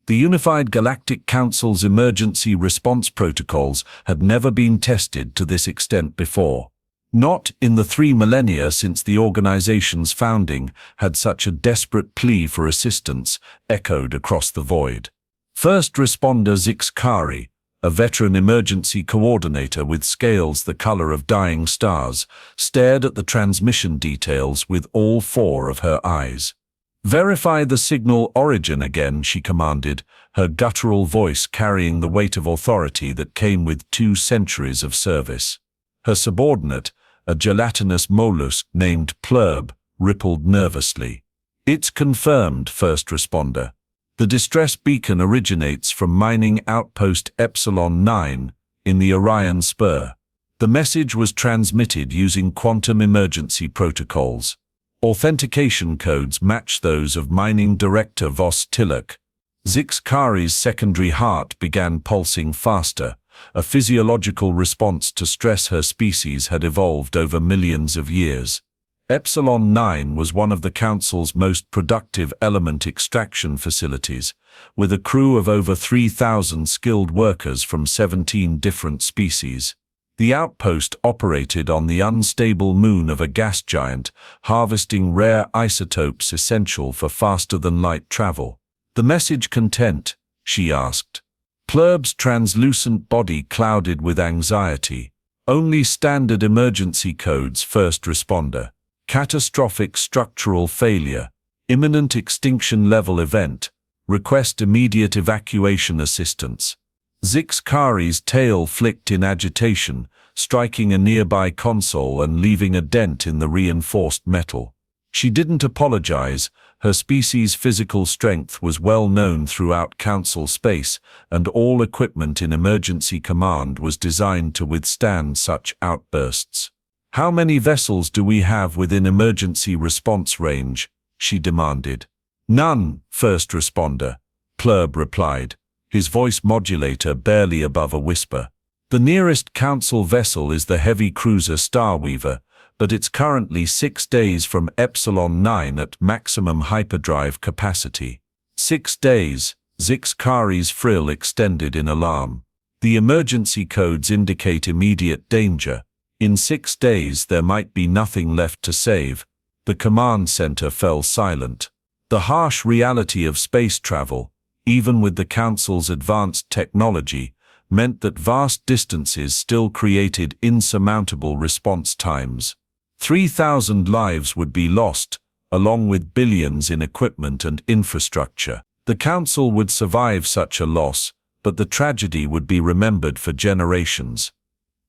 The Unified Galactic Council's emergency response protocols had never been tested to this extent before. Not in the 3 millennia since the organization's founding had such a desperate plea for assistance echoed across the void. First responder Zixkari, a veteran emergency coordinator with scales the color of dying stars, stared at the transmission details with all 4 of her eyes. "Verify the signal origin again," she commanded, her guttural voice carrying the weight of authority that came with 2 centuries of service. Her subordinate, a gelatinous mollusk named Plurb, rippled nervously. "It's confirmed, first responder. The distress beacon originates from mining outpost Epsilon 9 in the Orion Spur. The message was transmitted using quantum emergency protocols. Authentication codes match those of mining director Vos Tillich." Zixkari's secondary heart began pulsing faster, a physiological response to stress her species had evolved over millions of years. Epsilon 9 was one of the Council's most productive element extraction facilities, with a crew of over 3,000 skilled workers from 17 different species. The outpost operated on the unstable moon of a gas giant, harvesting rare isotopes essential for faster-than-light travel. "The message content?" she asked. Plurb's translucent body clouded with anxiety. "Only standard emergency codes, first responder. Catastrophic structural failure. Imminent extinction level event. Request immediate evacuation assistance." Zixkari's tail flicked in agitation, striking a nearby console and leaving a dent in the reinforced metal. She didn't apologize. Her species' physical strength was well known throughout Council space, and all equipment in emergency command was designed to withstand such outbursts. "How many vessels do we have within emergency response range?" she demanded. "None, first responder," Plurb replied, his voice modulator barely above a whisper. "The nearest Council vessel is the heavy cruiser Starweaver, but it's currently 6 days from Epsilon 9 at maximum hyperdrive capacity." 6 days, Zixkari's frill extended in alarm. "The emergency codes indicate immediate danger. In 6 days there might be nothing left to save." The command center fell silent. The harsh reality of space travel, even with the Council's advanced technology, meant that vast distances still created insurmountable response times. 3,000 lives would be lost, along with billions in equipment and infrastructure. The Council would survive such a loss, but the tragedy would be remembered for generations.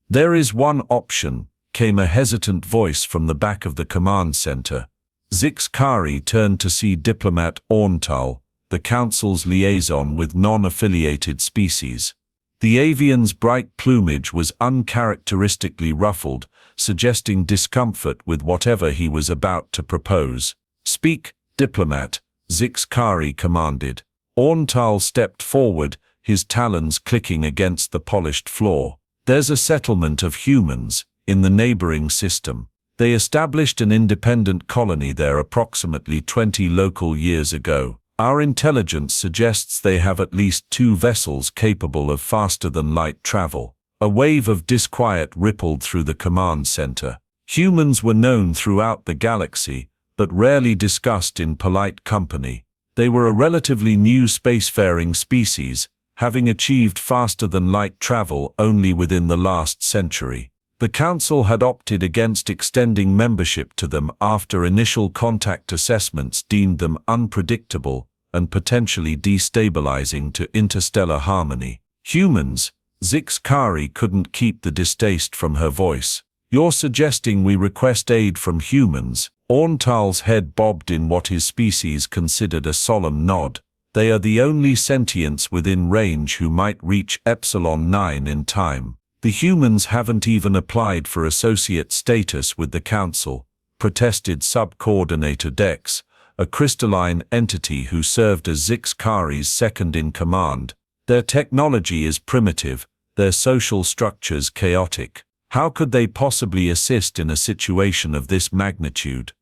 "There is one option," came a hesitant voice from the back of the command center. Zixkari turned to see diplomat Orntal, the Council's liaison with non-affiliated species. The avian's bright plumage was uncharacteristically ruffled, suggesting discomfort with whatever he was about to propose. "Speak, diplomat," Zixkari commanded. Orntal stepped forward, his talons clicking against the polished floor. "There's a settlement of humans in the neighboring system. They established an independent colony there approximately 20 local years ago. Our intelligence suggests they have at least 2 vessels capable of faster-than-light travel." A wave of disquiet rippled through the command center. Humans were known throughout the galaxy, but rarely discussed in polite company. They were a relatively new spacefaring species, having achieved faster-than-light travel only within the last century. The Council had opted against extending membership to them after initial contact assessments deemed them unpredictable and potentially destabilizing to interstellar harmony. "Humans," Zixkari couldn't keep the distaste from her voice. "You're suggesting we request aid from humans?" Orntal's head bobbed in what his species considered a solemn nod. "They are the only sentients within range who might reach Epsilon 9 in time. The humans haven't even applied for associate status with the Council," protested Sub-Coordinator Dex, a crystalline entity who served as Zixkari's second-in-command. "Their technology is primitive, their social structures chaotic. How could they possibly assist in a situation of this magnitude?"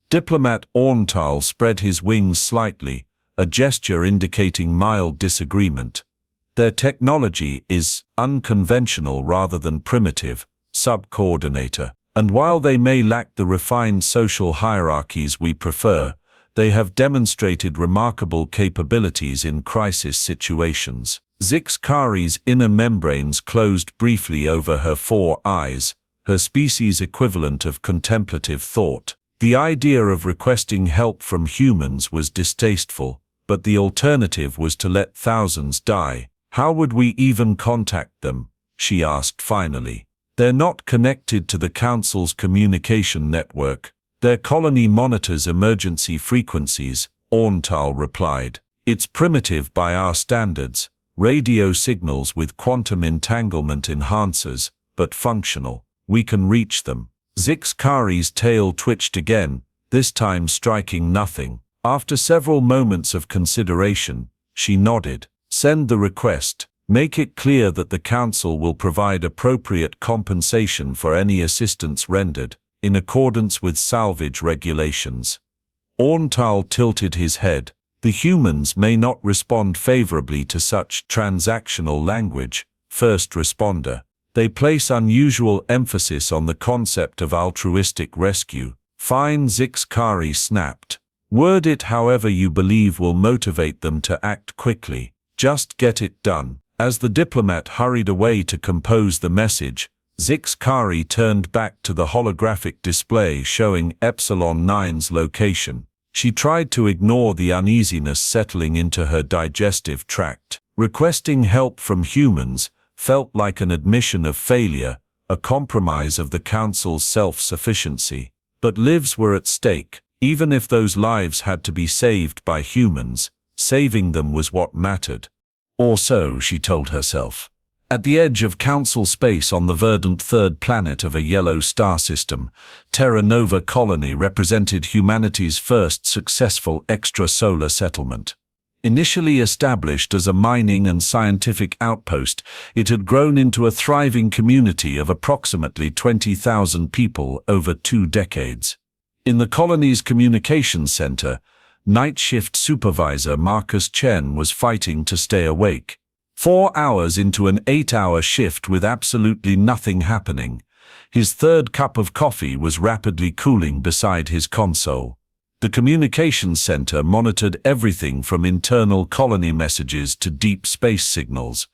Diplomat Orntal spread his wings slightly, a gesture indicating mild disagreement. Their technology is unconventional rather than primitive, sub-coordinator. And while they may lack the refined social hierarchies we prefer, they have demonstrated remarkable capabilities in crisis situations. Zixkari's inner membranes closed briefly over her 4 eyes, her species equivalent of contemplative thought. The idea of requesting help from humans was distasteful, but the alternative was to let thousands die. How would we even contact them? She asked finally. They're not connected to the Council's communication network. Their colony monitors emergency frequencies, Orntal replied. It's primitive by our standards, radio signals with quantum entanglement enhancers, but functional. We can reach them. Zixkari's tail twitched again, this time striking nothing. After several moments of consideration, she nodded. Send the request. Make it clear that the Council will provide appropriate compensation for any assistance rendered, in accordance with salvage regulations. Orntal tilted his head. The humans may not respond favorably to such transactional language, first responder. They place unusual emphasis on the concept of altruistic rescue. Fine, Zixkari snapped. Word it however you believe will motivate them to act quickly. Just get it done. As the diplomat hurried away to compose the message, Zixkari turned back to the holographic display showing Epsilon 9's location. She tried to ignore the uneasiness settling into her digestive tract. Requesting help from humans felt like an admission of failure, a compromise of the Council's self-sufficiency. But lives were at stake. Even if those lives had to be saved by humans, saving them was what mattered. Or so she told herself. At the edge of Council space on the verdant third planet of a yellow star system, Terra Nova Colony represented humanity's first successful extrasolar settlement. Initially established as a mining and scientific outpost, it had grown into a thriving community of approximately 20,000 people over 2 decades. In the colony's communications center, night shift supervisor Marcus Chen was fighting to stay awake. 4 hours into an 8-hour shift with absolutely nothing happening, his third cup of coffee was rapidly cooling beside his console. The communications center monitored everything from internal colony messages to deep space signals.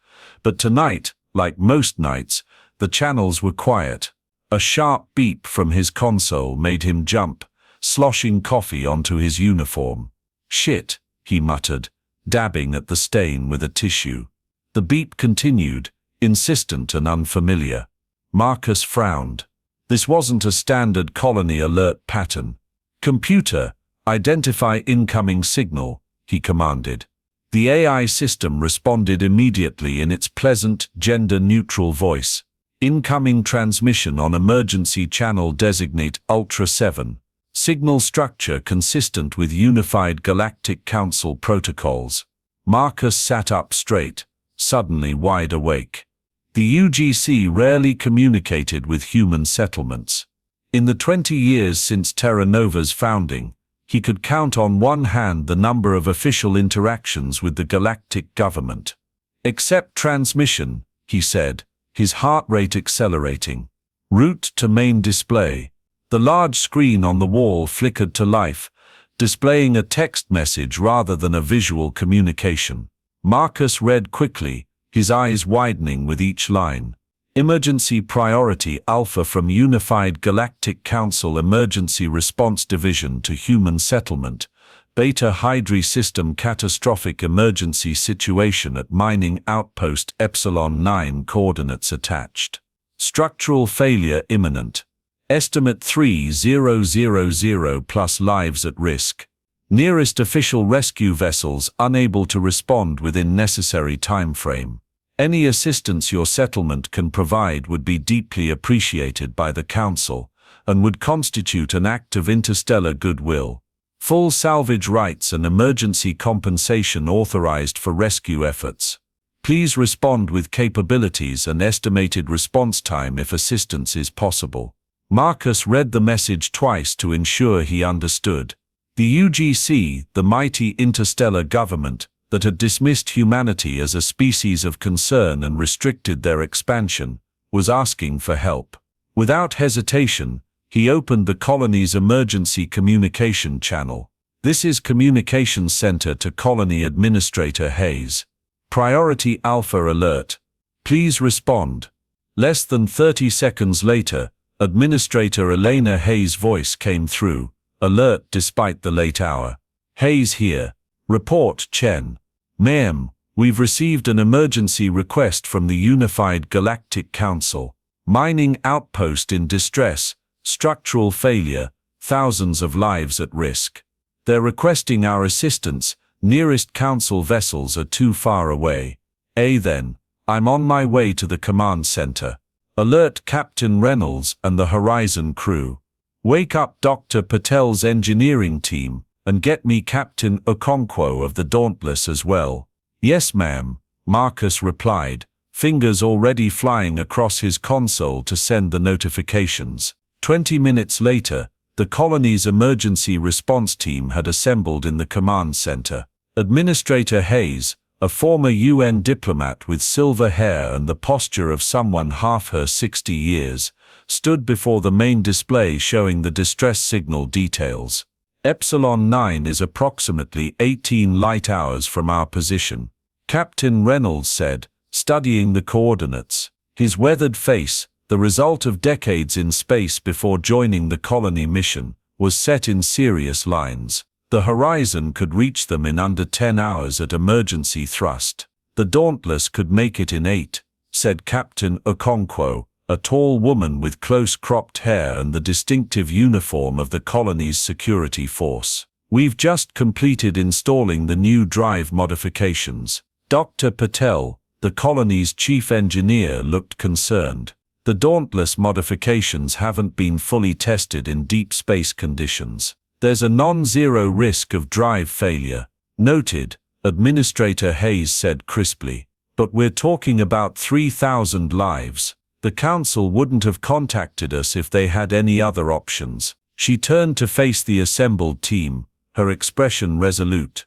But tonight, like most nights, the channels were quiet. A sharp beep from his console made him jump, sloshing coffee onto his uniform. Shit, he muttered, dabbing at the stain with a tissue. The beep continued, insistent and unfamiliar. Marcus frowned. This wasn't a standard colony alert pattern. Computer, identify incoming signal, he commanded. The AI system responded immediately in its pleasant, gender-neutral voice. Incoming transmission on emergency channel designate Ultra 7. Signal structure consistent with unified Galactic Council protocols. Marcus sat up straight, suddenly wide awake. The UGC rarely communicated with human settlements. In the 20 years since Terra Nova's founding, he could count on one hand the number of official interactions with the galactic government. Accept transmission, he said, his heart rate accelerating. Route to main display. The large screen on the wall flickered to life, displaying a text message rather than a visual communication. Marcus read quickly, his eyes widening with each line. Emergency Priority Alpha from Unified Galactic Council Emergency Response Division to Human Settlement. Beta Hydri System Catastrophic Emergency Situation at Mining Outpost Epsilon 9 coordinates attached. Structural failure imminent. Estimate 3000 plus lives at risk. Nearest official rescue vessels unable to respond within necessary time frame. Any assistance your settlement can provide would be deeply appreciated by the Council, and would constitute an act of interstellar goodwill. Full salvage rights and emergency compensation authorized for rescue efforts. Please respond with capabilities and estimated response time if assistance is possible. Marcus read the message twice to ensure he understood. The UGC, the mighty interstellar government that had dismissed humanity as a species of concern and restricted their expansion, was asking for help. Without hesitation, he opened the colony's emergency communication channel. "This is Communications Center to Colony Administrator Hayes. Priority Alpha Alert. Please respond." Less than 30 seconds later, Administrator Elena Hayes' voice came through, alert despite the late hour. "Hayes here. Report, Chen. Ma'am, we've received an emergency request from the Unified Galactic Council. Mining outpost in distress, structural failure, thousands of lives at risk. They're requesting our assistance. Nearest council vessels are too far away." Then, "I'm on my way to the command center. Alert Captain Reynolds and the Horizon crew. Wake up Dr. Patel's engineering team, and get me Captain Okonkwo of the Dauntless as well." "Yes, ma'am," Marcus replied, fingers already flying across his console to send the notifications. 20 minutes later, the colony's emergency response team had assembled in the command center. Administrator Hayes, a former UN diplomat with silver hair and the posture of someone half her 60 years, stood before the main display showing the distress signal details. Epsilon 9 is approximately 18 light hours from our position, Captain Reynolds said, studying the coordinates. His weathered face, the result of decades in space before joining the colony mission, was set in serious lines. The Horizon could reach them in under 10 hours at emergency thrust. The Dauntless could make it in 8, said Captain Okonkwo, a tall woman with close cropped hair and the distinctive uniform of the colony's security force. "We've just completed installing the new drive modifications." Dr. Patel, the colony's chief engineer, looked concerned. "The Dauntless modifications haven't been fully tested in deep space conditions. There's a non-zero risk of drive failure." "Noted," Administrator Hayes said crisply. "But we're talking about 3,000 lives. The Council wouldn't have contacted us if they had any other options." She turned to face the assembled team, her expression resolute.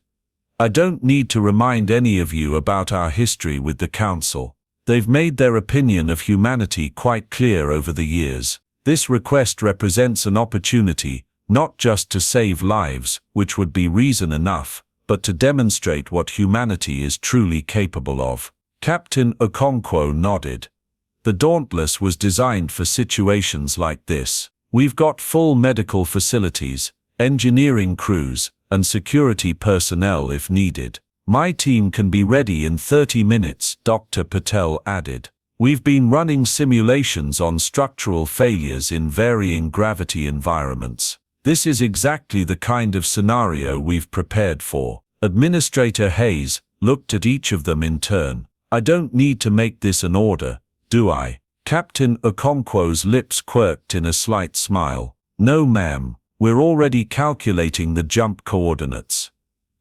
"I don't need to remind any of you about our history with the Council. They've made their opinion of humanity quite clear over the years. This request represents an opportunity, not just to save lives, which would be reason enough, but to demonstrate what humanity is truly capable of." Captain Okonkwo nodded. "The Dauntless was designed for situations like this. We've got full medical facilities, engineering crews, and security personnel if needed. My team can be ready in 30 minutes, Dr. Patel added. "We've been running simulations on structural failures in varying gravity environments. This is exactly the kind of scenario we've prepared for." Administrator Hayes looked at each of them in turn. "I don't need to make this an order, do I?" Captain Okonkwo's lips quirked in a slight smile. "No, ma'am. We're already calculating the jump coordinates."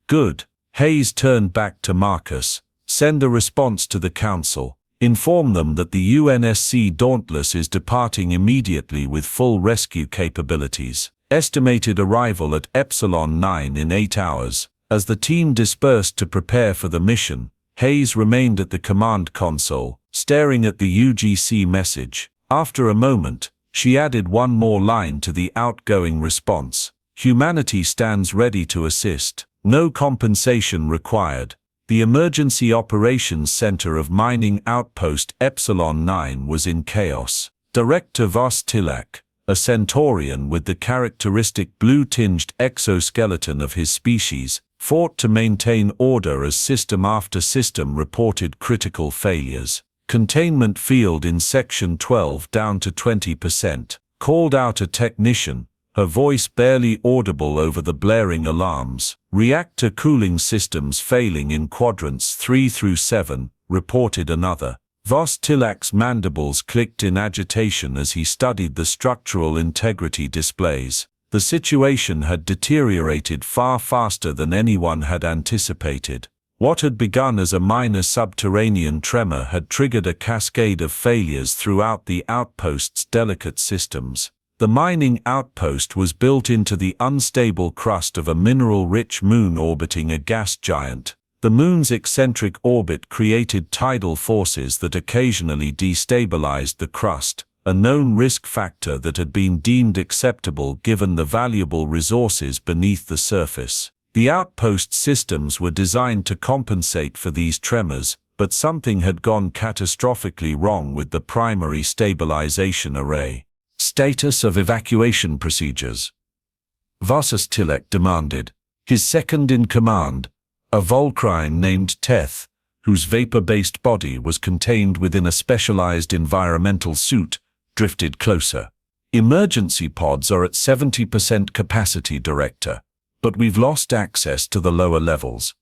"Good." Hayes turned back to Marcus. "Send a response to the Council. Inform them that the UNSC Dauntless is departing immediately with full rescue capabilities. Estimated arrival at Epsilon 9 in 8 hours." As the team dispersed to prepare for the mission, Hayes remained at the command console, staring at the UGC message. After a moment, she added one more line to the outgoing response. "Humanity stands ready to assist. No compensation required." The Emergency Operations Center of Mining Outpost Epsilon 9 was in chaos. Director Vos Tilak, a Centaurian with the characteristic blue-tinged exoskeleton of his species, fought to maintain order as system after system reported critical failures. Containment field in Section 12 down to 20%. Called out a technician, her voice barely audible over the blaring alarms. Reactor cooling systems failing in quadrants 3 through 7, reported another. Vos Tilak's mandibles clicked in agitation as he studied the structural integrity displays. The situation had deteriorated far faster than anyone had anticipated. What had begun as a minor subterranean tremor had triggered a cascade of failures throughout the outpost's delicate systems. The mining outpost was built into the unstable crust of a mineral-rich moon orbiting a gas giant. The moon's eccentric orbit created tidal forces that occasionally destabilized the crust, a known risk factor that had been deemed acceptable given the valuable resources beneath the surface. The outpost systems were designed to compensate for these tremors, but something had gone catastrophically wrong with the primary stabilization array. Status of evacuation procedures. Vassos Tilek demanded. His second-in-command, a Volcrine named Teth, whose vapor-based body was contained within a specialized environmental suit, drifted closer. Emergency pods are at 70% capacity, Director, but we've lost access to the lower levels.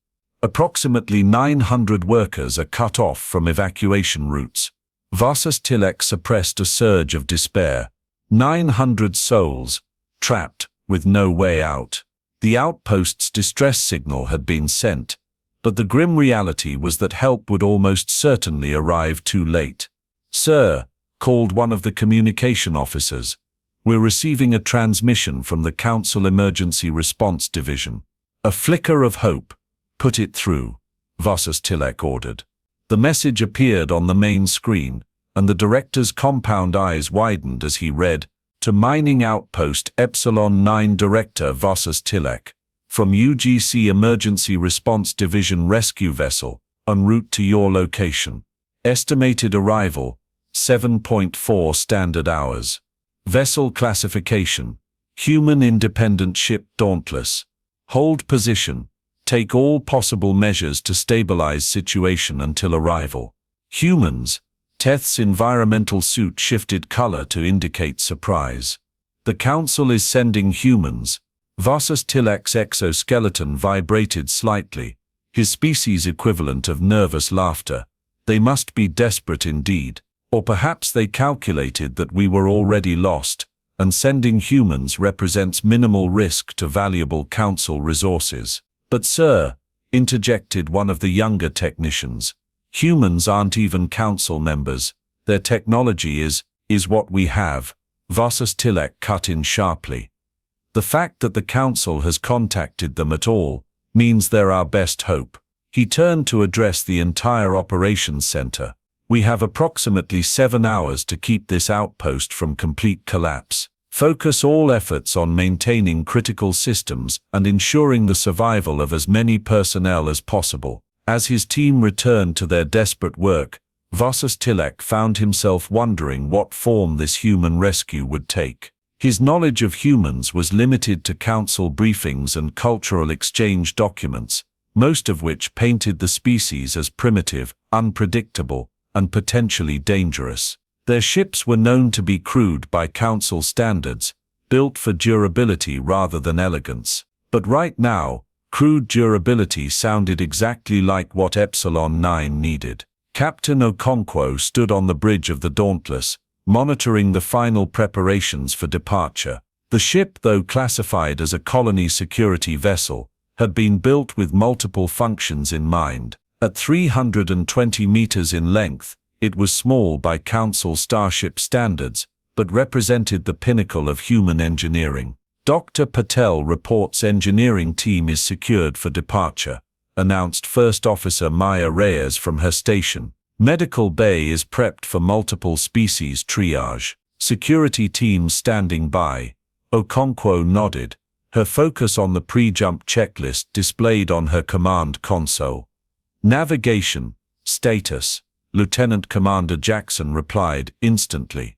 Approximately 900 workers are cut off from evacuation routes. Vassos Tilek suppressed a surge of despair. 900 souls, trapped, with no way out. The outpost's distress signal had been sent, but the grim reality was that help would almost certainly arrive too late. "Sir," called one of the communication officers, "we're receiving a transmission from the Council Emergency Response Division." "A flicker of hope. Put it through," Vassos Tilek ordered. The message appeared on the main screen, and the director's compound eyes widened as he read, "To Mining Outpost Epsilon 9 Director Vassos Tilek. From UGC Emergency Response Division Rescue Vessel, en route to your location. Estimated arrival, 7.4 standard hours. Vessel classification, Human Independent Ship Dauntless. Hold position. Take all possible measures to stabilize situation until arrival. Humans." Teth's environmental suit shifted color to indicate surprise. "The Council is sending humans." Vassos Tilek's exoskeleton vibrated slightly, his species equivalent of nervous laughter. "They must be desperate indeed. Or perhaps they calculated that we were already lost, and sending humans represents minimal risk to valuable Council resources." "But sir," interjected one of the younger technicians, "humans aren't even Council members. Their technology is what we have." Vassos Tilek cut in sharply. "The fact that the Council has contacted them at all means they're our best hope." He turned to address the entire operations center. "We have approximately 7 hours to keep this outpost from complete collapse. Focus all efforts on maintaining critical systems and ensuring the survival of as many personnel as possible." As his team returned to their desperate work, Vassos Tilek found himself wondering what form this human rescue would take. His knowledge of humans was limited to Council briefings and cultural exchange documents, most of which painted the species as primitive, unpredictable, and potentially dangerous. Their ships were known to be crude by Council standards, built for durability rather than elegance. But right now, crude durability sounded exactly like what Epsilon 9 needed. Captain Okonkwo stood on the bridge of the Dauntless, monitoring the final preparations for departure. The ship, though classified as a colony security vessel, had been built with multiple functions in mind. At 320 meters in length, it was small by Council starship standards, but represented the pinnacle of human engineering. "Dr. Patel reports engineering team is secured for departure," announced First Officer Maya Reyes from her station. "Medical bay is prepped for multiple species triage. Security teams standing by." Okonkwo nodded, her focus on the pre-jump checklist displayed on her command console. "Navigation, status," Lieutenant Commander Jackson replied instantly.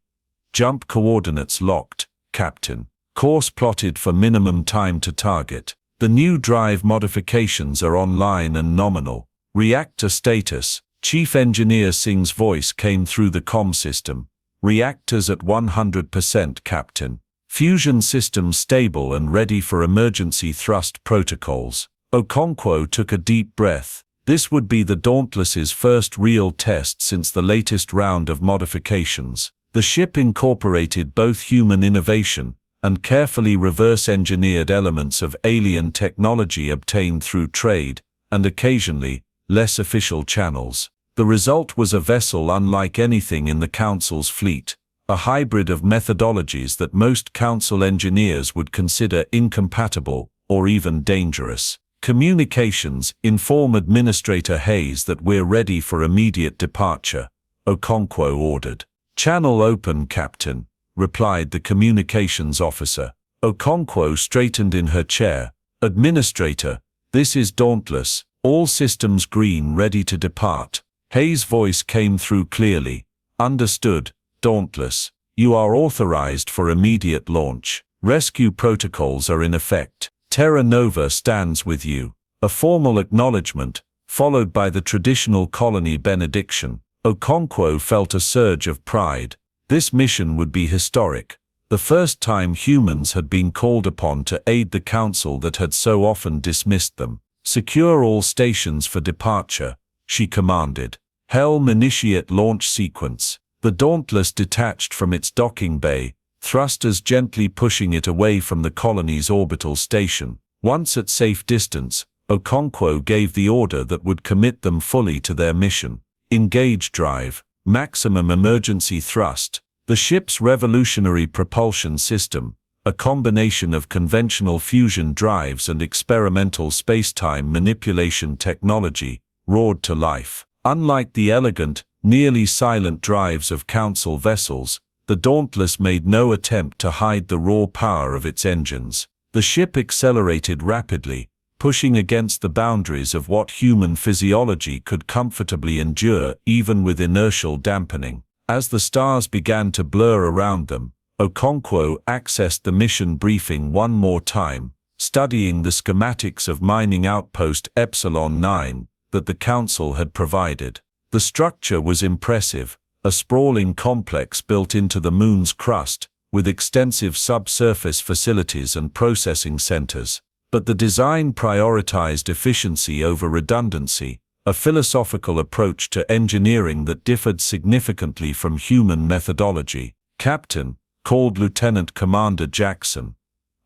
"Jump coordinates locked, Captain. Course plotted for minimum time to target. The new drive modifications are online and nominal. Reactor status." Chief Engineer Singh's voice came through the comm system. "Reactors at 100%, Captain. Fusion systems stable and ready for emergency thrust protocols." Okonkwo took a deep breath. This would be the Dauntless's first real test since the latest round of modifications. The ship incorporated both human innovation and carefully reverse-engineered elements of alien technology obtained through trade, and occasionally, less official channels. The result was a vessel unlike anything in the Council's fleet, a hybrid of methodologies that most Council engineers would consider incompatible or even dangerous. Communications, inform Administrator Hayes that we're ready for immediate departure, Okonkwo ordered. Channel open, Captain, replied the communications officer. Okonkwo straightened in her chair. Administrator, this is Dauntless, all systems green, ready to depart. Hayes' voice came through clearly. Understood, Dauntless. You are authorized for immediate launch. Rescue protocols are in effect. Terra Nova stands with you. A formal acknowledgement, followed by the traditional colony benediction. Okonkwo felt a surge of pride. This mission would be historic. The first time humans had been called upon to aid the Council that had so often dismissed them. Secure all stations for departure, she commanded. Helm initiate launch sequence. The Dauntless detached from its docking bay, thrusters gently pushing it away from the colony's orbital station. Once at safe distance, Okonkwo gave the order that would commit them fully to their mission. Engage drive, maximum emergency thrust. The ship's revolutionary propulsion system, a combination of conventional fusion drives and experimental space-time manipulation technology, roared to life. Unlike the elegant, nearly silent drives of Council vessels, the Dauntless made no attempt to hide the raw power of its engines. The ship accelerated rapidly, pushing against the boundaries of what human physiology could comfortably endure even with inertial dampening. As the stars began to blur around them, Okonkwo accessed the mission briefing one more time, studying the schematics of mining outpost Epsilon 9 that the Council had provided. The structure was impressive, a sprawling complex built into the moon's crust, with extensive subsurface facilities and processing centers. But the design prioritized efficiency over redundancy, a philosophical approach to engineering that differed significantly from human methodology. Captain, called Lieutenant Commander Jackson.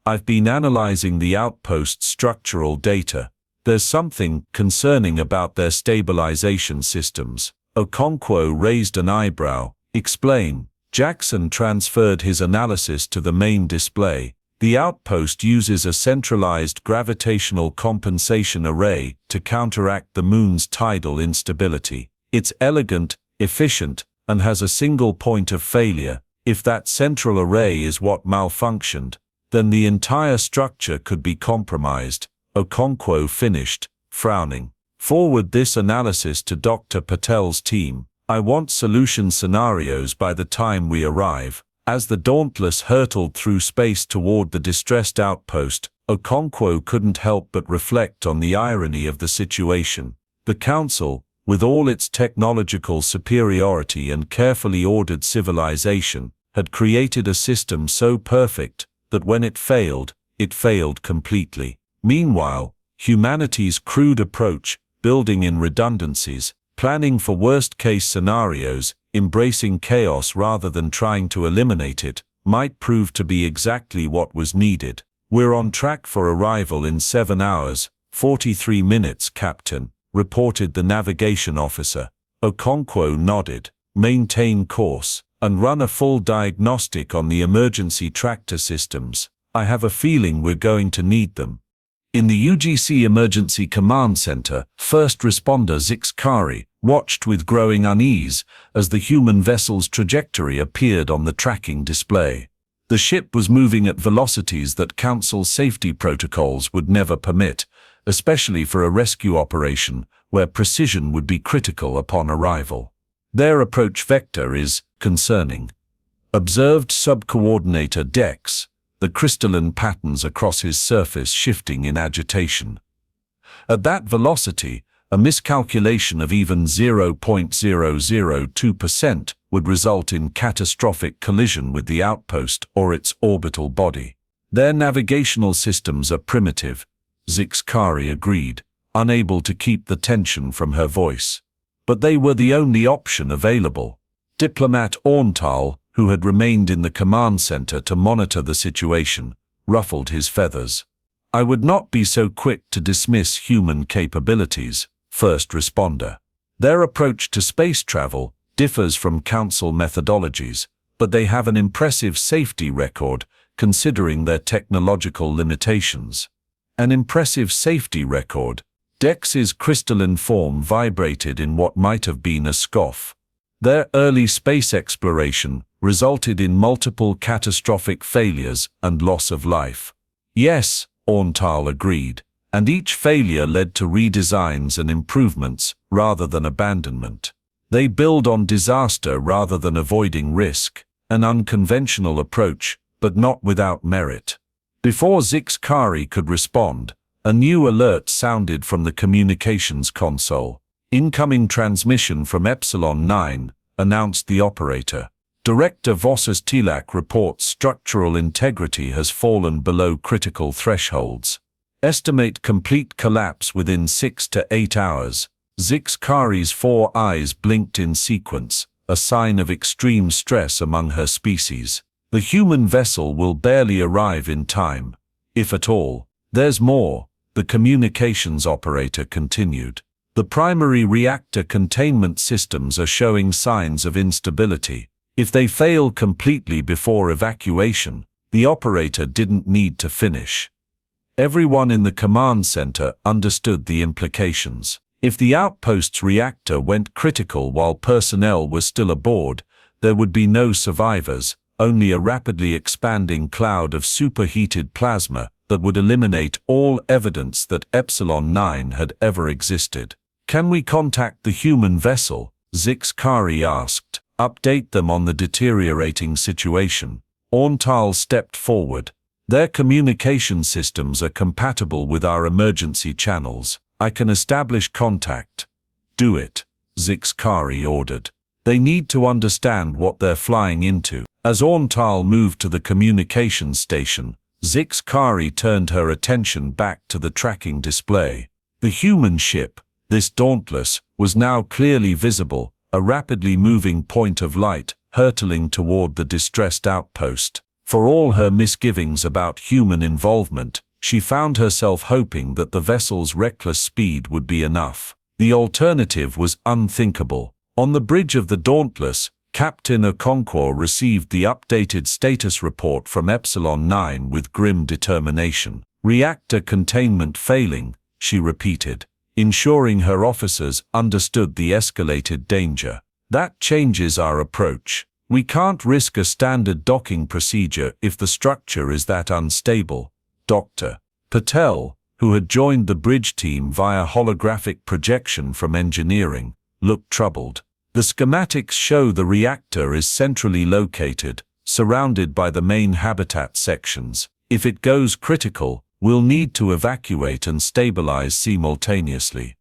I've been analyzing the outpost's structural data. There's something concerning about their stabilization systems. Okonkwo raised an eyebrow. Explain. Jackson transferred his analysis to the main display. The outpost uses a centralized gravitational compensation array to counteract the moon's tidal instability. It's elegant, efficient, and has a single point of failure. If that central array is what malfunctioned, then the entire structure could be compromised. Okonkwo finished, frowning. Forward this analysis to Dr. Patel's team. I want solution scenarios by the time we arrive. As the Dauntless hurtled through space toward the distressed outpost, Okonkwo couldn't help but reflect on the irony of the situation. The Council, with all its technological superiority and carefully ordered civilization, had created a system so perfect that when it failed completely. Meanwhile, humanity's crude approach, building in redundancies, planning for worst-case scenarios, embracing chaos rather than trying to eliminate it, might prove to be exactly what was needed. We're on track for arrival in 7 hours, 43 minutes, Captain, reported the navigation officer. Okonkwo nodded. Maintain course, and run a full diagnostic on the emergency tractor systems. I have a feeling we're going to need them. In the UGC Emergency Command Center, first responder Zixkari watched with growing unease as the human vessel's trajectory appeared on the tracking display. The ship was moving at velocities that Council safety protocols would never permit, especially for a rescue operation where precision would be critical upon arrival. Their approach vector is concerning. Observed Subcoordinator Dex, the crystalline patterns across his surface shifting in agitation. At that velocity, a miscalculation of even 0.002% would result in catastrophic collision with the outpost or its orbital body. Their navigational systems are primitive, Zixkari agreed, unable to keep the tension from her voice. But they were the only option available. Diplomat Orntal, who had remained in the command center to monitor the situation, ruffled his feathers. I would not be so quick to dismiss human capabilities, first responder. Their approach to space travel differs from Council methodologies, but they have an impressive safety record, considering their technological limitations. An impressive safety record. Dex's crystalline form vibrated in what might have been a scoff. Their early space exploration resulted in multiple catastrophic failures and loss of life. Yes, Orntal agreed, and each failure led to redesigns and improvements rather than abandonment. They build on disaster rather than avoiding risk, an unconventional approach, but not without merit. Before Zixkari could respond, a new alert sounded from the communications console. Incoming transmission from Epsilon 9, announced the operator. Director Vossas Tilak reports structural integrity has fallen below critical thresholds. Estimate complete collapse within 6 to 8 hours. Zixkari's 4 eyes blinked in sequence, a sign of extreme stress among her species. The human vessel will barely arrive in time, if at all. There's more, the communications operator continued. The primary reactor containment systems are showing signs of instability. If they fail completely before evacuation, the operator didn't need to finish. Everyone in the command center understood the implications. If the outpost's reactor went critical while personnel were still aboard, there would be no survivors, only a rapidly expanding cloud of superheated plasma that would eliminate all evidence that Epsilon 9 had ever existed. Can we contact the human vessel? Zixkari asked. Update them on the deteriorating situation. Orntal stepped forward. Their communication systems are compatible with our emergency channels. I can establish contact. Do it, Zixkari ordered. They need to understand what they're flying into. As Orntal moved to the communications station, Zixkari turned her attention back to the tracking display. The human ship, this Dauntless, was now clearly visible, a rapidly moving point of light, hurtling toward the distressed outpost. For all her misgivings about human involvement, she found herself hoping that the vessel's reckless speed would be enough. The alternative was unthinkable. On the bridge of the Dauntless, Captain Okonkwo received the updated status report from Epsilon 9 with grim determination. Reactor containment failing, she repeated, ensuring her officers understood the escalated danger. That changes our approach. We can't risk a standard docking procedure if the structure is that unstable. Dr. Patel, who had joined the bridge team via holographic projection from engineering, looked troubled. The schematics show the reactor is centrally located, surrounded by the main habitat sections. If it goes critical, we'll need to evacuate and stabilize simultaneously.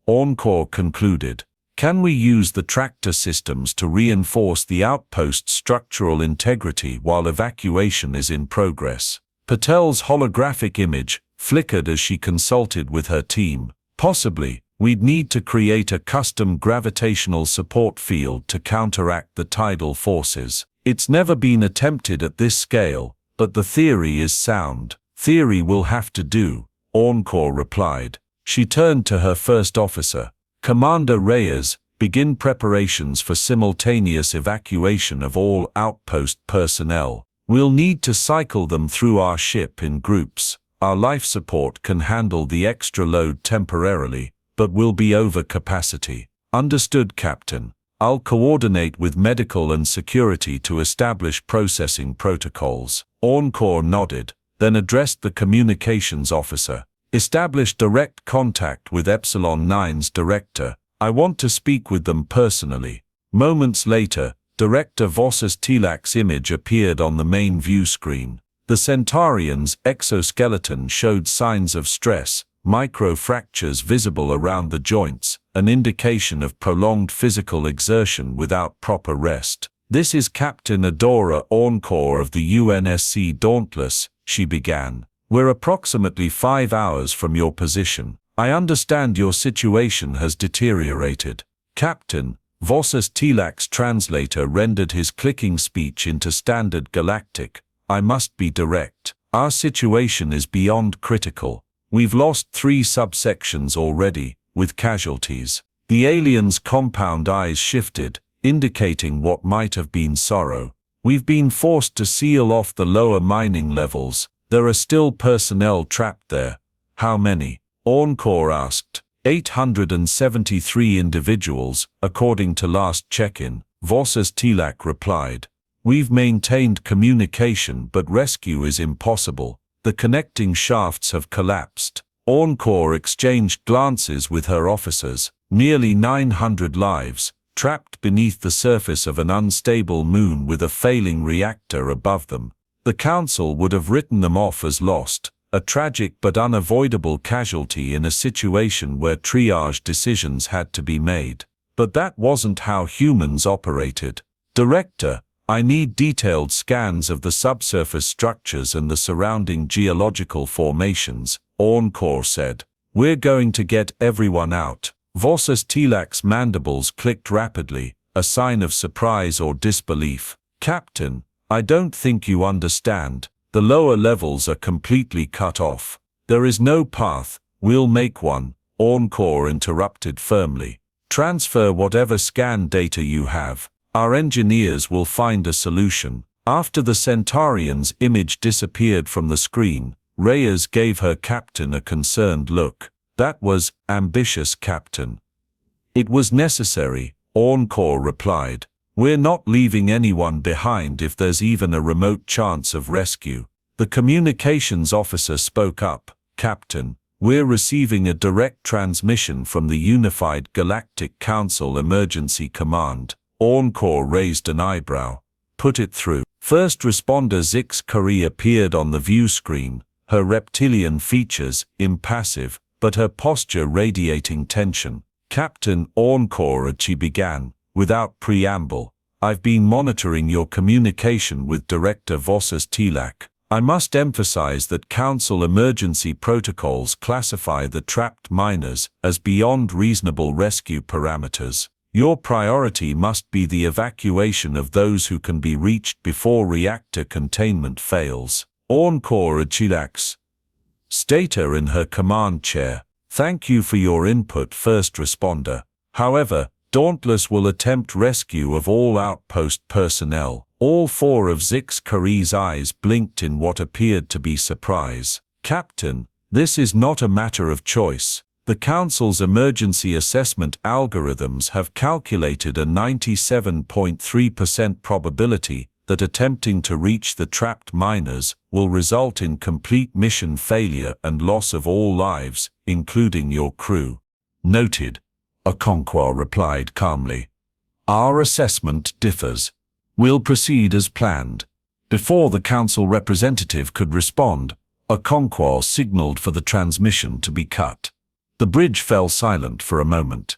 Orntal concluded. Can we use the tractor systems to reinforce the outpost's structural integrity while evacuation is in progress? Patel's holographic image flickered as she consulted with her team. Possibly, we'd need to create a custom gravitational support field to counteract the tidal forces. It's never been attempted at this scale, but the theory is sound. Theory will have to do, Orntal replied. She turned to her first officer. Commander Reyes, begin preparations for simultaneous evacuation of all outpost personnel. We'll need to cycle them through our ship in groups. Our life support can handle the extra load temporarily, but will be over capacity. Understood, Captain. I'll coordinate with medical and security to establish processing protocols. Orntal nodded, then addressed the communications officer. Establish direct contact with Epsilon 9's director. I want to speak with them personally. Moments later, Director Vossas Tilak's image appeared on the main view screen. The Centaurian's exoskeleton showed signs of stress, micro-fractures visible around the joints, an indication of prolonged physical exertion without proper rest. This is Captain Adora Orntal of the UNSC Dauntless, she began. We're approximately 5 hours from your position. I understand your situation has deteriorated. Captain, Vossas Tilak's translator rendered his clicking speech into standard Galactic. I must be direct. Our situation is beyond critical. We've lost 3 subsections already, with casualties. The alien's compound eyes shifted, indicating what might have been sorrow. We've been forced to seal off the lower mining levels. There are still personnel trapped there. How many? Encore asked. 873 individuals, according to last check-in, Vossas Tilak replied. We've maintained communication, but rescue is impossible. The connecting shafts have collapsed. Encore exchanged glances with her officers. Nearly 900 lives, trapped beneath the surface of an unstable moon with a failing reactor above them. The Council would have written them off as lost, a tragic but unavoidable casualty in a situation where triage decisions had to be made. But that wasn't how humans operated. Director, I need detailed scans of the subsurface structures and the surrounding geological formations, Encore said. We're going to get everyone out. Vossas Tilak's mandibles clicked rapidly, a sign of surprise or disbelief. Captain, I don't think you understand. The lower levels are completely cut off. There is no path. We'll make one, Encore interrupted firmly. Transfer whatever scan data you have. Our engineers will find a solution. After the Centaurian's image disappeared from the screen, Reyes gave her captain a concerned look. That was ambitious, Captain. It was necessary, Encore replied. We're not leaving anyone behind if there's even a remote chance of rescue. The communications officer spoke up. Captain, we're receiving a direct transmission from the Unified Galactic Council Emergency Command. Encore raised an eyebrow. Put it through. First responder Zix Curry appeared on the view screen, her reptilian features impassive, but her posture radiating tension. Captain Encore, she began, without preamble. I've been monitoring your communication with Director Vossas Tilak. I must emphasize that Council emergency protocols classify the trapped miners as beyond reasonable rescue parameters. Your priority must be the evacuation of those who can be reached before reactor containment fails. Encore Tilak's stator in her command chair. Thank you for your input, first responder. However, Dauntless will attempt rescue of all outpost personnel. All four of Zix Curry's eyes blinked in what appeared to be surprise. Captain, this is not a matter of choice. The Council's emergency assessment algorithms have calculated a 97.3% probability that attempting to reach the trapped miners will result in complete mission failure and loss of all lives, including your crew. Noted, Okonkwo replied calmly. Our assessment differs. We'll proceed as planned. Before the Council representative could respond, Okonkwo signaled for the transmission to be cut. The bridge fell silent for a moment.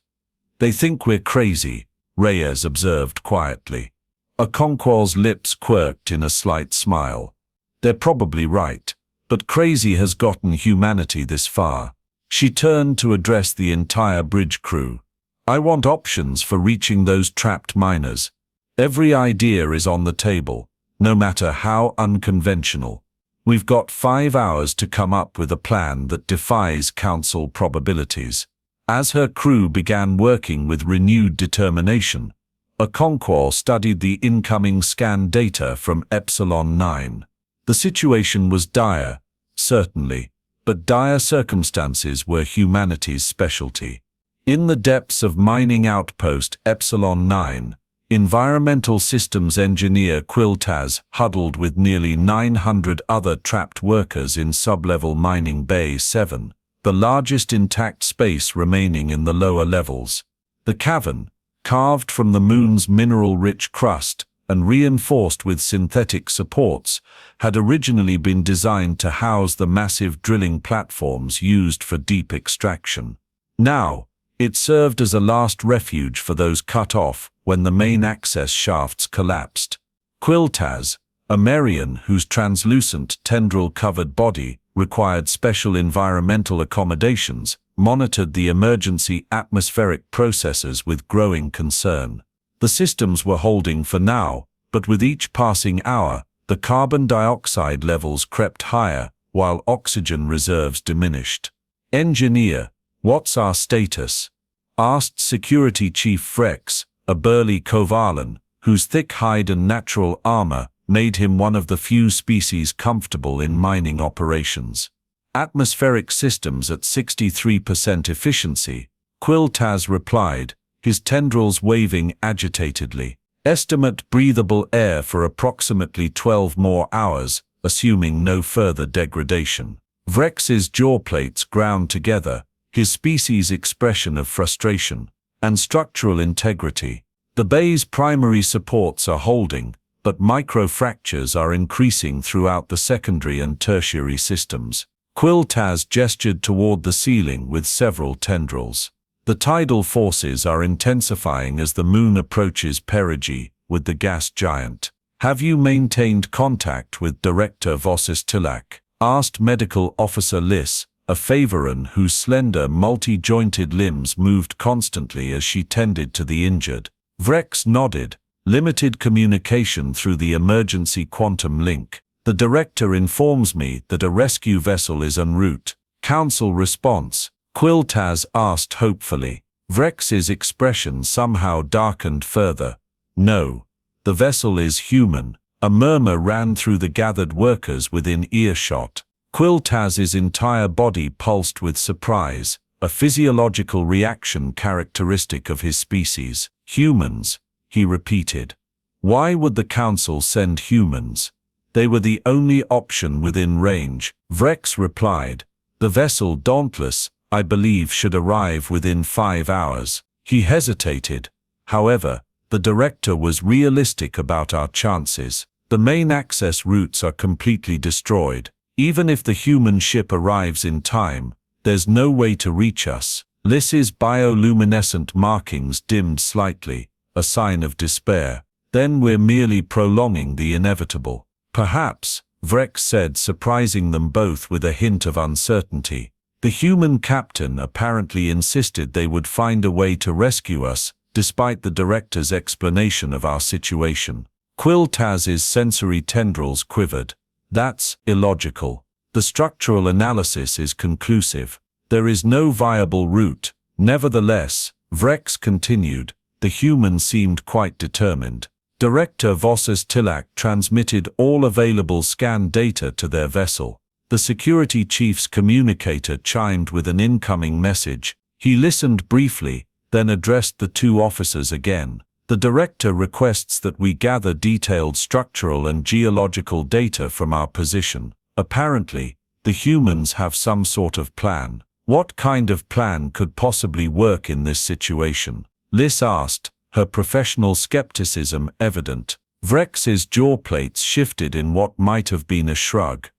They think we're crazy, Reyes observed quietly. Okonkwo's lips quirked in a slight smile. They're probably right, but crazy has gotten humanity this far. She turned to address the entire bridge crew. I want options for reaching those trapped miners. Every idea is on the table, no matter how unconventional. We've got 5 hours to come up with a plan that defies Council probabilities. As her crew began working with renewed determination, Okonkwo studied the incoming scan data from Epsilon 9. The situation was dire, certainly, but dire circumstances were humanity's specialty. In the depths of mining outpost Epsilon 9, environmental systems engineer Quiltaz huddled with nearly 900 other trapped workers in sublevel mining Bay 7, the largest intact space remaining in the lower levels. The cavern, carved from the moon's mineral-rich crust and reinforced with synthetic supports, had originally been designed to house the massive drilling platforms used for deep extraction. Now, it served as a last refuge for those cut off when the main access shafts collapsed. Quiltaz, a Merian whose translucent tendril-covered body required special environmental accommodations, monitored the emergency atmospheric processes with growing concern. The systems were holding for now, but with each passing hour, the carbon dioxide levels crept higher, while oxygen reserves diminished. Engineer, what's our status? Asked Security Chief Frex, a burly Kovalan, whose thick hide and natural armor made him one of the few species comfortable in mining operations. Atmospheric systems at 63% efficiency, Quiltaz replied, his tendrils waving agitatedly. Estimate breathable air for approximately 12 more hours, assuming no further degradation. Vrex's jawplates ground together, his species' expression of frustration and structural integrity. The bay's primary supports are holding, but microfractures are increasing throughout the secondary and tertiary systems. Quiltaz gestured toward the ceiling with several tendrils. The tidal forces are intensifying as the moon approaches perigee with the gas giant. Have you maintained contact with Director Vosistilak? Asked Medical Officer Liss, a Favoran whose slender, multi-jointed limbs moved constantly as she tended to the injured. Vrex nodded. Limited communication through the emergency quantum link. The director informs me that a rescue vessel is en route. Council response. Quiltaz asked hopefully. Vrex's expression somehow darkened further. No. The vessel is human. A murmur ran through the gathered workers within earshot. Quiltaz's entire body pulsed with surprise, a physiological reaction characteristic of his species. Humans, he repeated. Why would the council send humans? They were the only option within range. Vrex replied. The vessel Dauntless, I believe, should arrive within 5 hours. He hesitated. However, the director was realistic about our chances. The main access routes are completely destroyed. Even if the human ship arrives in time, there's no way to reach us. Liss's bioluminescent markings dimmed slightly, a sign of despair. Then we're merely prolonging the inevitable. Perhaps, Vrex said, surprising them both with a hint of uncertainty. The human captain apparently insisted they would find a way to rescue us, despite the director's explanation of our situation. Quiltaz's sensory tendrils quivered. That's illogical. The structural analysis is conclusive. There is no viable route. Nevertheless, Vrex continued, the human seemed quite determined. Director Vosistilak transmitted all available scan data to their vessel. The security chief's communicator chimed with an incoming message. He listened briefly, then addressed the two officers again. The director requests that we gather detailed structural and geological data from our position. Apparently, the humans have some sort of plan. What kind of plan could possibly work in this situation? Liss asked, her professional skepticism evident. Vrex's jawplates shifted in what might have been a shrug.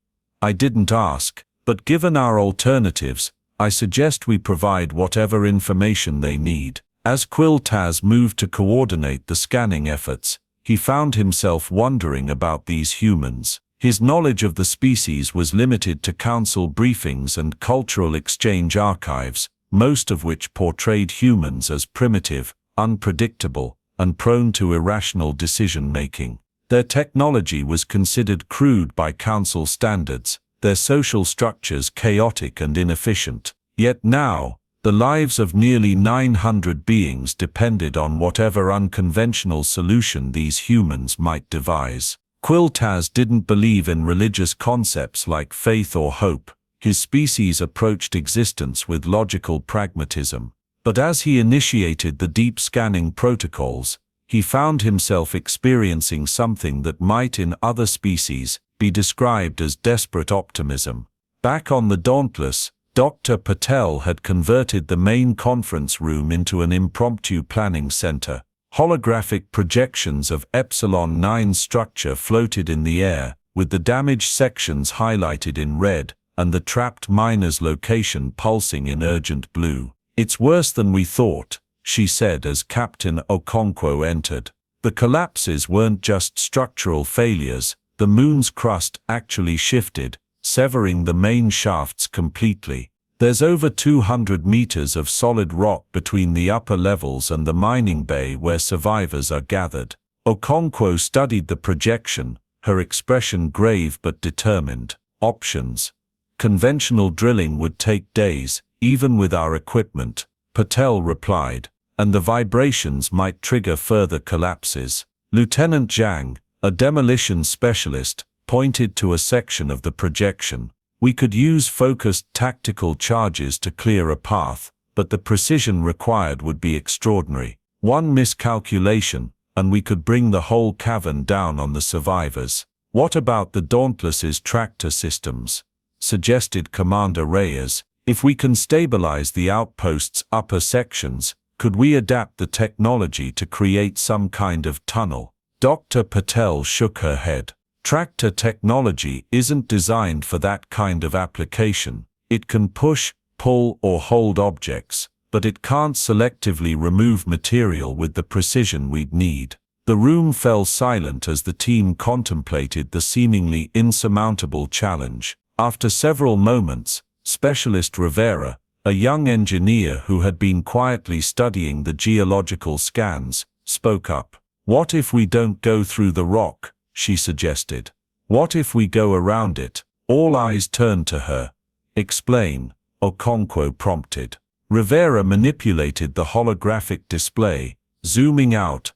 I didn't ask, but given our alternatives, I suggest we provide whatever information they need. As Quiltaz moved to coordinate the scanning efforts, he found himself wondering about these humans. His knowledge of the species was limited to council briefings and cultural exchange archives, most of which portrayed humans as primitive, unpredictable, and prone to irrational decision-making. Their technology was considered crude by council standards, their social structures chaotic and inefficient. Yet now, the lives of nearly 900 beings depended on whatever unconventional solution these humans might devise. Quiltaz didn't believe in religious concepts like faith or hope. His species approached existence with logical pragmatism. But as he initiated the deep scanning protocols, he found himself experiencing something that might in other species be described as desperate optimism. Back on the Dauntless, Dr. Patel had converted the main conference room into an impromptu planning center. Holographic projections of Epsilon 9 structure floated in the air, with the damaged sections highlighted in red, and the trapped miner's location pulsing in urgent blue. It's worse than we thought, she said as Captain Okonkwo entered. The collapses weren't just structural failures, the moon's crust actually shifted, severing the main shafts completely. There's over 200 meters of solid rock between the upper levels and the mining bay where survivors are gathered. Okonkwo studied the projection, her expression grave but determined. Options. Conventional drilling would take days, even with our equipment, Patel replied, and the vibrations might trigger further collapses. Lieutenant Zhang, a demolition specialist, pointed to a section of the projection. We could use focused tactical charges to clear a path, but the precision required would be extraordinary. One miscalculation, and we could bring the whole cavern down on the survivors. What about the Dauntless's tractor systems? Suggested Commander Reyes. If we can stabilize the outpost's upper sections, could we adapt the technology to create some kind of tunnel? Dr. Patel shook her head. Tractor technology isn't designed for that kind of application. It can push, pull, or hold objects, but it can't selectively remove material with the precision we'd need. The room fell silent as the team contemplated the seemingly insurmountable challenge. After several moments, Specialist Rivera, a young engineer who had been quietly studying the geological scans, spoke up. "What if we don't go through the rock?" she suggested. "What if we go around it?" All eyes turned to her. "Explain," Okonkwo prompted. Rivera manipulated the holographic display, zooming out,